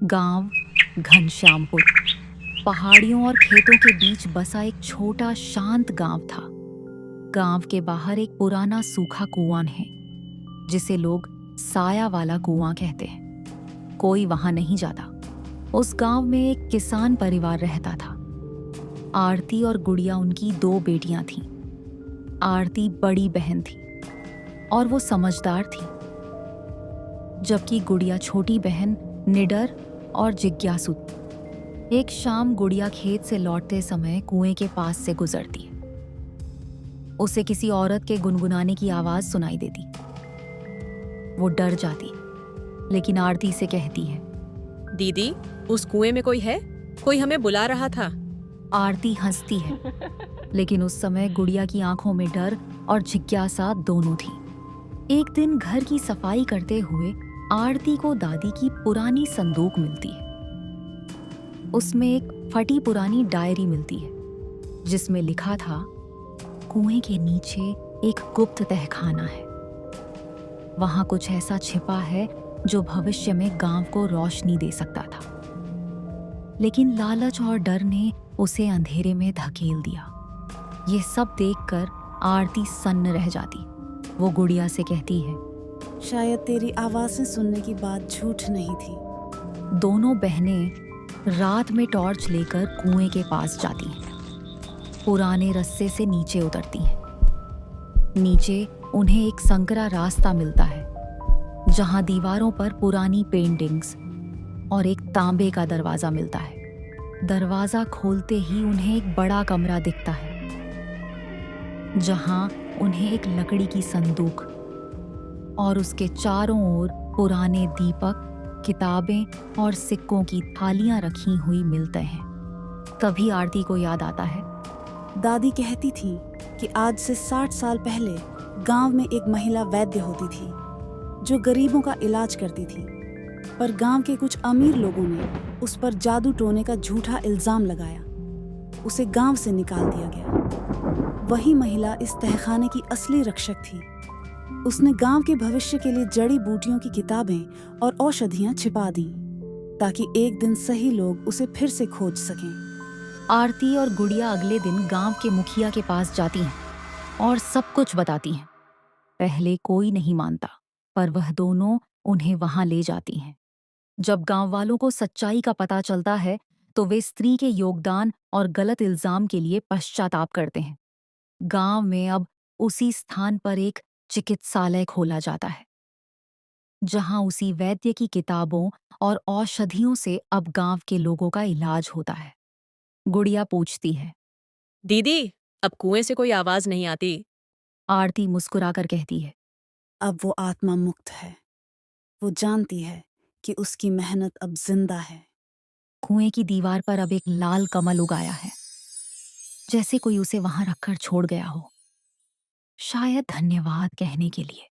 गांव घनश्यामपुर पहाड़ियों और खेतों के बीच बसा एक छोटा शांत गांव था। गांव के बाहर एक पुराना सूखा कुआं है जिसे लोग साया वाला कुआं कहते हैं। कोई वहां नहीं जाता। उस गांव में एक किसान परिवार रहता था। आरती और गुड़िया उनकी दो बेटियां थीं। आरती बड़ी बहन थी और वो समझदार थी, जबकि गुड़िया छोटी बहन निडर और जिज्ञासु थी। एक शाम गुड़िया खेत से लौटते समय कुएं के पास से गुजरती है। उसे किसी औरत के गुनगुनाने की आवाज सुनाई देती। वो डर जाती, लेकिन आरती से कहती है, दीदी, उस कुएं में कोई है? कोई हमें बुला रहा था। आरती हंसती है, लेकिन उस समय गुड़िया की आंखों में डर और जिज्ञासा दोनों थी। एक दिन घर की सफाई करते हुए आरती को दादी की पुरानी संदूक मिलती है। उसमें एक फटी पुरानी डायरी मिलती है जिसमें लिखा था, कुएं के नीचे एक गुप्त तहखाना है। वहां कुछ ऐसा छिपा है जो भविष्य में गांव को रोशनी दे सकता था। लेकिन लालच और डर ने उसे अंधेरे में धकेल दिया। ये सब देखकर आरती सन्न रह जाती। वो गुड़िया से कहती है, शायद तेरी आवाज़ें सुनने की बात झूठ नहीं थी। दोनों बहनें रात में टॉर्च लेकर कुएं के पास जाती हैं। पुराने रस्से से नीचे उतरती हैं। नीचे उन्हें एक संकरा रास्ता मिलता है जहां दीवारों पर पुरानी पेंटिंग्स और एक तांबे का दरवाजा मिलता है। दरवाजा खोलते ही उन्हें एक बड़ा कमरा दिखता है जहां उन्हें एक लकड़ी की संदूक और उसके चारों ओर पुराने दीपक, किताबें और सिक्कों की थालियां रखी हुई मिलते हैं। तभी आरती को याद आता है, दादी कहती थी कि आज से 60 साल पहले गांव में एक महिला वैद्य होती थी जो गरीबों का इलाज करती थी, पर गांव के कुछ अमीर लोगों ने उस पर जादू टोने का झूठा इल्जाम लगाया। उसे गांव से निकाल दिया गया। वही महिला इस तहखाने की असली रक्षक थी। उसने गांव के भविष्य के लिए जड़ी बूटियों की किताबें और औषधियां छिपा दी ताकि एक दिन सही लोग उसे फिर से खोज सकें। आरती और गुड़िया अगले दिन गांव के मुखिया के पास जाती हैं और सब कुछ बताती हैं। पहले कोई नहीं मानता, पर वह दोनों उन्हें वहां ले जाती हैं। जब गांव वालों को सच्चाई का पता चलता है तो वे स्त्री के योगदान और गलत इल्जाम के लिए पश्चाताप करते हैं। गांव में अब उसी स्थान पर एक चिकित्सालय खोला जाता है जहां उसी वैद्य की किताबों और औषधियों से अब गांव के लोगों का इलाज होता है। गुड़िया पूछती है, दीदी, अब कुएं से कोई आवाज नहीं आती। आरती मुस्कुराकर कहती है, अब वो आत्मा मुक्त है। वो जानती है कि उसकी मेहनत अब जिंदा है। कुएं की दीवार पर अब एक लाल कमल उगाया है, जैसे कोई उसे वहां रखकर छोड़ गया हो, शायद धन्यवाद कहने के लिए।